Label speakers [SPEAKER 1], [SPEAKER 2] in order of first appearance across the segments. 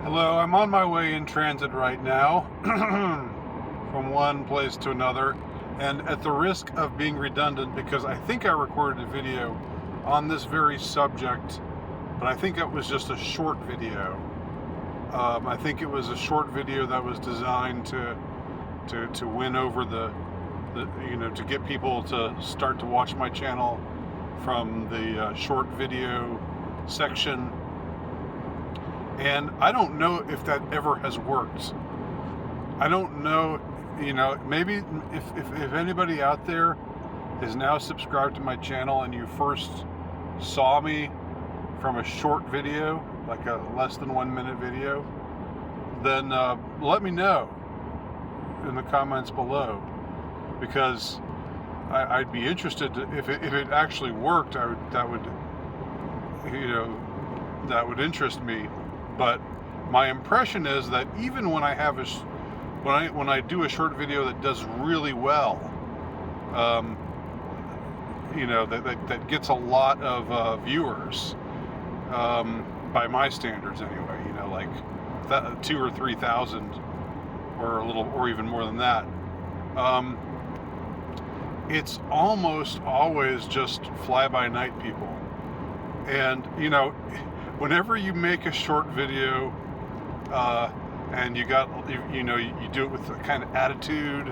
[SPEAKER 1] Hello, I'm on my way in transit right now from one place to another, and at the risk of being redundant, because I think I recorded a video on this very subject, but I think it was just a short video. I think it was a short video that was designed to win over the to get people to start to watch my channel from the short video section. And I don't know if that ever has worked. I don't know, maybe if anybody out there is now subscribed to my channel and you first saw me from a short video, like a less than 1 minute video, then let me know in the comments below, because I'd be interested to, if it actually worked. That would interest me. But my impression is that even when I have when I do a short video that does really well, that gets a lot of viewers, by my standards anyway. Like 2,000 or 3,000, or even more than that. It's almost always just fly-by-night people, and whenever you make a short video, and you do it with a kind of attitude,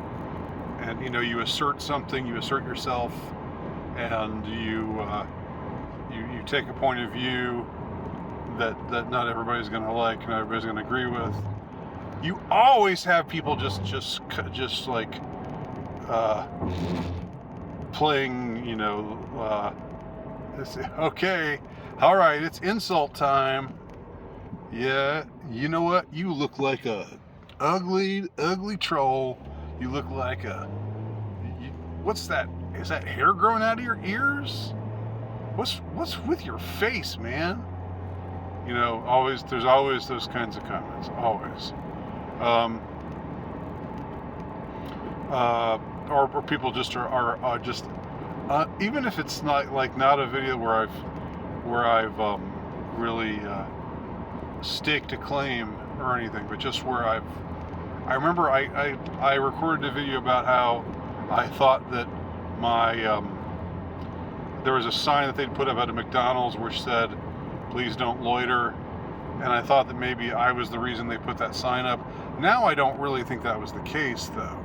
[SPEAKER 1] and you assert something, you assert yourself, and you take a point of view that not everybody's going to like, not everybody's going to agree with. You always have people just like playing, okay, all right, it's insult time. Yeah, you know what? You look like a ugly troll. You look like what's that? Is that hair growing out of your ears? What's with your face, man? There's always those kinds of comments, always. Or people just are just, even if it's not a video where I've really staked a claim or anything, but just where I remember I recorded a video about how I thought that there was a sign that they'd put up at a McDonald's which said, "Please don't loiter," and I thought that maybe I was the reason they put that sign up. Now I don't really think that was the case, though.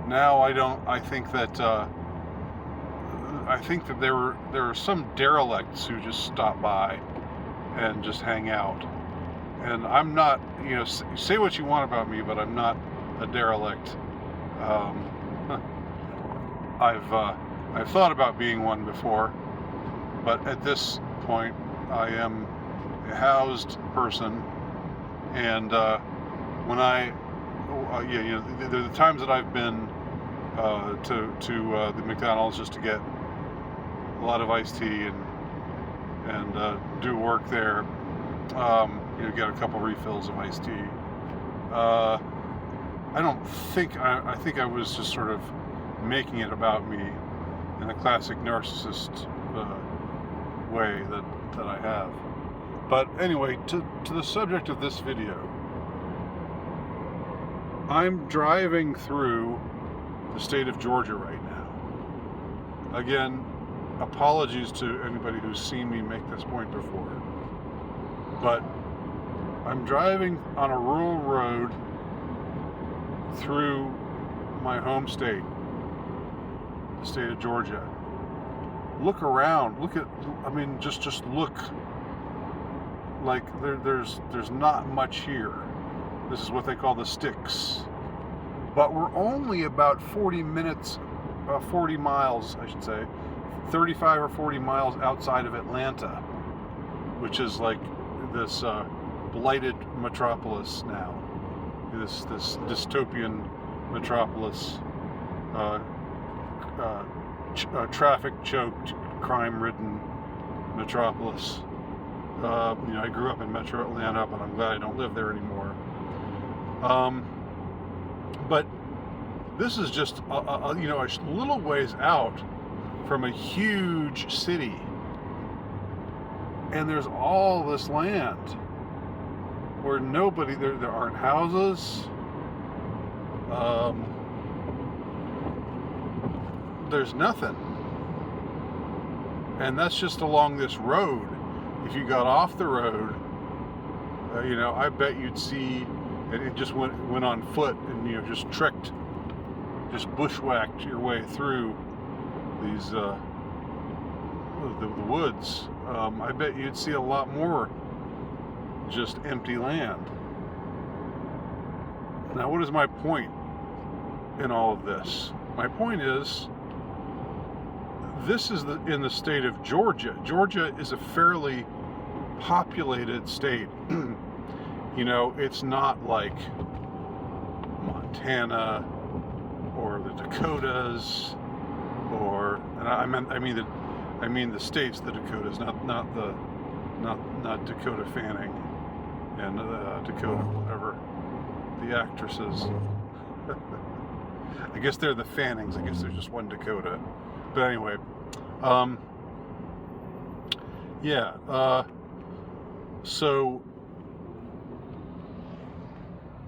[SPEAKER 1] Now I think that there are some derelicts who just stop by and just hang out. And I'm not, say what you want about me, but I'm not a derelict. I've thought about being one before, but at this point I am a housed person, and when the times that I've been to the McDonald's just to get a lot of iced tea and do work there, get a couple refills of iced tea. I think I was just sort of making it about me in the classic narcissist way that I have. But anyway, to the subject of this video, I'm driving through the state of Georgia right now. Again, apologies to anybody who's seen me make this point before, but I'm driving on a rural road through my home state, the state of Georgia. Look around. Just look. Like there's not much here. This is what they call the sticks. But we're only about 40 miles, I should say, 35 or 40 miles outside of Atlanta, which is like this blighted metropolis now. This dystopian metropolis, traffic-choked, crime-ridden metropolis. I grew up in Metro Atlanta, but I'm glad I don't live there anymore. But this is just a little ways out from a huge city, and there's all this land. where nobody, there aren't houses. There's nothing. And that's just along this road. If you got off the road, I bet you'd see, it just went on foot and, just trekked, just bushwhacked your way through these, the woods. I bet you'd see a lot more just empty land. Now, what is my point in all of this? My point is, this is in the state of Georgia. Georgia is a fairly populated state. It's not like Montana or the Dakotas, or, and I mean the states, the Dakotas, not Dakota Fanning and Dakota whatever, the actresses. I guess they're the Fannings. I guess there's just one Dakota. But anyway, so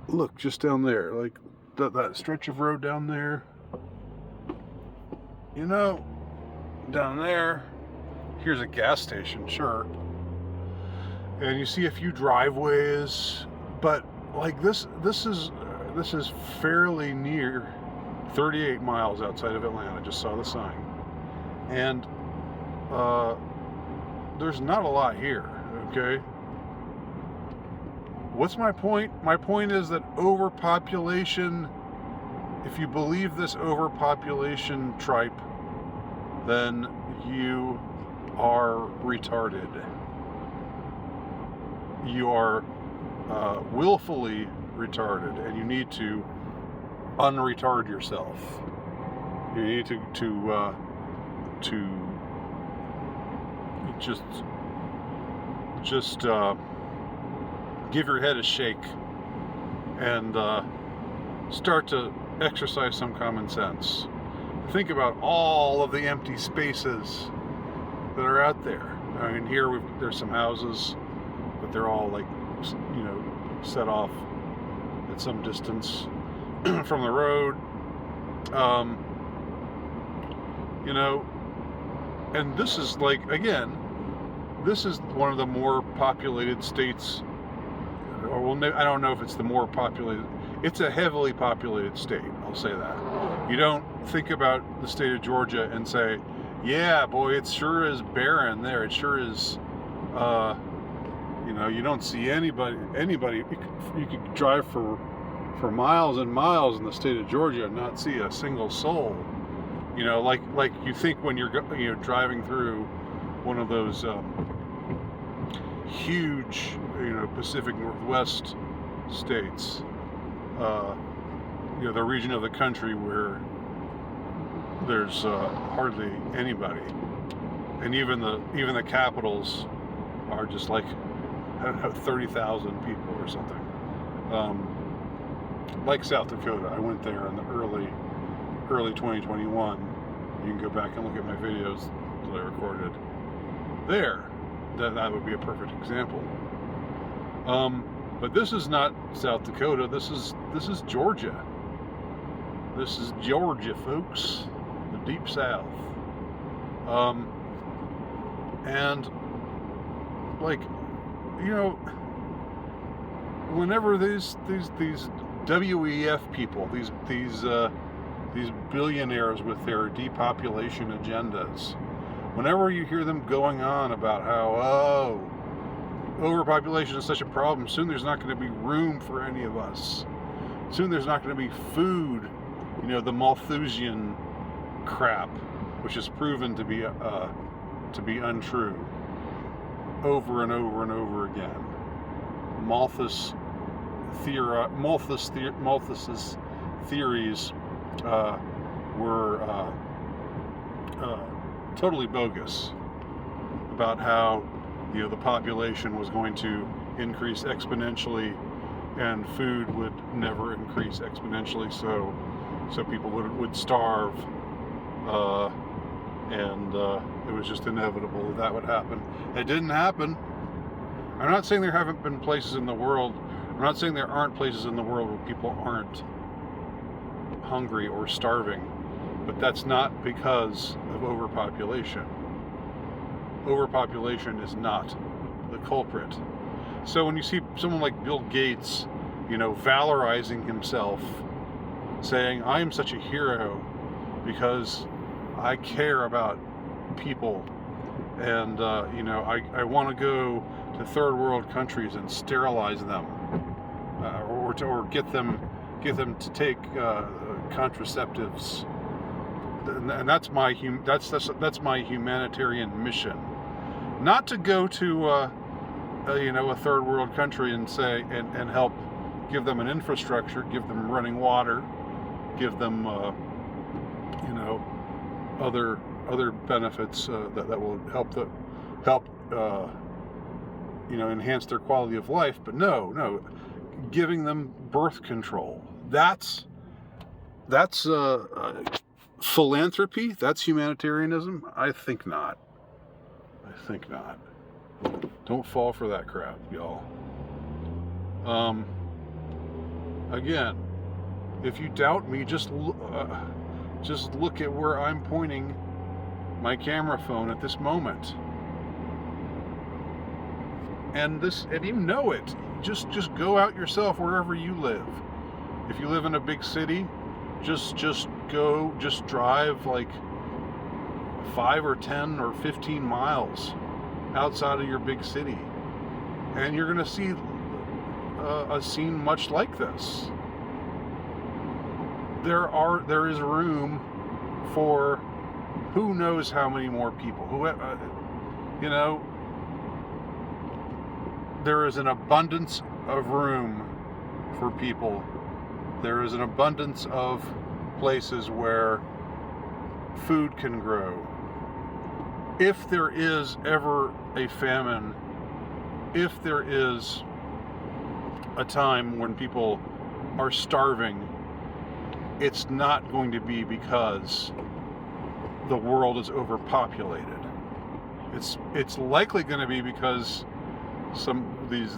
[SPEAKER 1] look, just down there, like that stretch of road down there, down there, here's a gas station, sure, and you see a few driveways, but like this is fairly near, 38 miles outside of Atlanta. Just saw the sign. And there's not a lot here, okay? What's my point? My point is that overpopulation, if you believe this overpopulation tripe, then you are retarded. You are willfully retarded, and you need to unretard yourself. You need to just give your head a shake and start to exercise some common sense. Think about all of the empty spaces that are out there. I mean, here there's some houses, but they're all like, set off at some distance from the road. And this is like, again, this is one of the more populated states, or I don't know if it's the more populated, it's a heavily populated state, I'll say that. You don't think about the state of Georgia and say, yeah, boy, it sure is barren there, it sure is, you don't see anybody, you could drive for miles and miles in the state of Georgia and not see a single soul. Like you think when you're driving through one of those huge Pacific Northwest states, the region of the country where there's hardly anybody, and even the capitals are just like, I don't know, 30,000 people or something. Like South Dakota, I went there in the early 2021. You can go back and look at my videos that I recorded there. That would be a perfect example. But this is not South Dakota. This is Georgia. This is Georgia, folks. The deep South. And like, whenever these WEF people, these billionaires with their depopulation agendas, whenever you hear them going on about how, overpopulation is such a problem, soon there's not going to be room for any of us, soon there's not going to be food, the Malthusian crap, which is proven to be untrue over and over and over again. Malthus's theories were totally bogus about how the population was going to increase exponentially and food would never increase exponentially, so people would starve, and it was just inevitable that would happen. It didn't happen. I'm not saying there haven't been places in the world. I'm not saying there aren't places in the world where people aren't hungry or starving, but that's not because of overpopulation. Overpopulation is not the culprit. So when you see someone like Bill Gates, valorizing himself, saying, I am such a hero because I care about people, and I want to go to third world countries and sterilize them, or get them to take contraceptives, and that's my humanitarian mission. Not to go to a third world country and say and help give them an infrastructure, give them running water, give them other benefits that will help enhance their quality of life. But no, giving them birth control. That's philanthropy. That's humanitarianism. I think not. Don't fall for that crap, y'all. Again, if you doubt me, just look at where I'm pointing my camera phone at this moment, and you know it. Just go out yourself wherever you live. If you live in a big city, just drive like 5 or 10 or 15 miles outside of your big city, and you're going to see a scene much like this. There is room for who knows how many more people. There is an abundance of room for people. There is an abundance of places where food can grow. If there is ever a famine, if there is a time when people are starving, it's not going to be because the world is overpopulated. It's likely going to be because these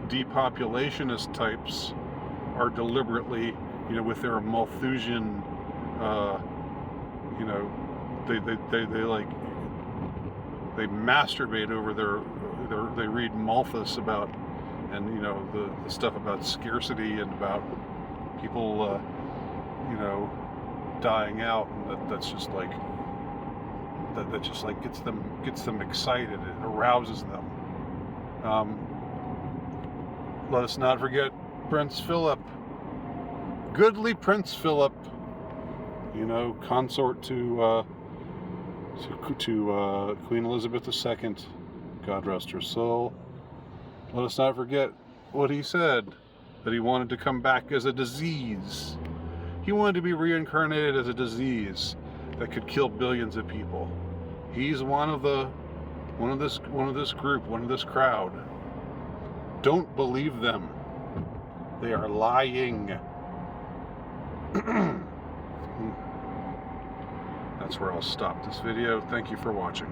[SPEAKER 1] depopulationist types are deliberately, with their Malthusian, they masturbate over they read Malthus about, and the stuff about scarcity and about people dying out, and that's just like gets them excited. It arouses them. Let us not forget Prince Philip, goodly Prince Philip, consort to Queen Elizabeth II, God rest her soul. Let us not forget what he said, that he wanted to come back as a disease. He wanted to be reincarnated as a disease that could kill billions of people. He's one of this group, one of this crowd. Don't believe them. They are lying. That's where I'll stop this video. Thank you for watching.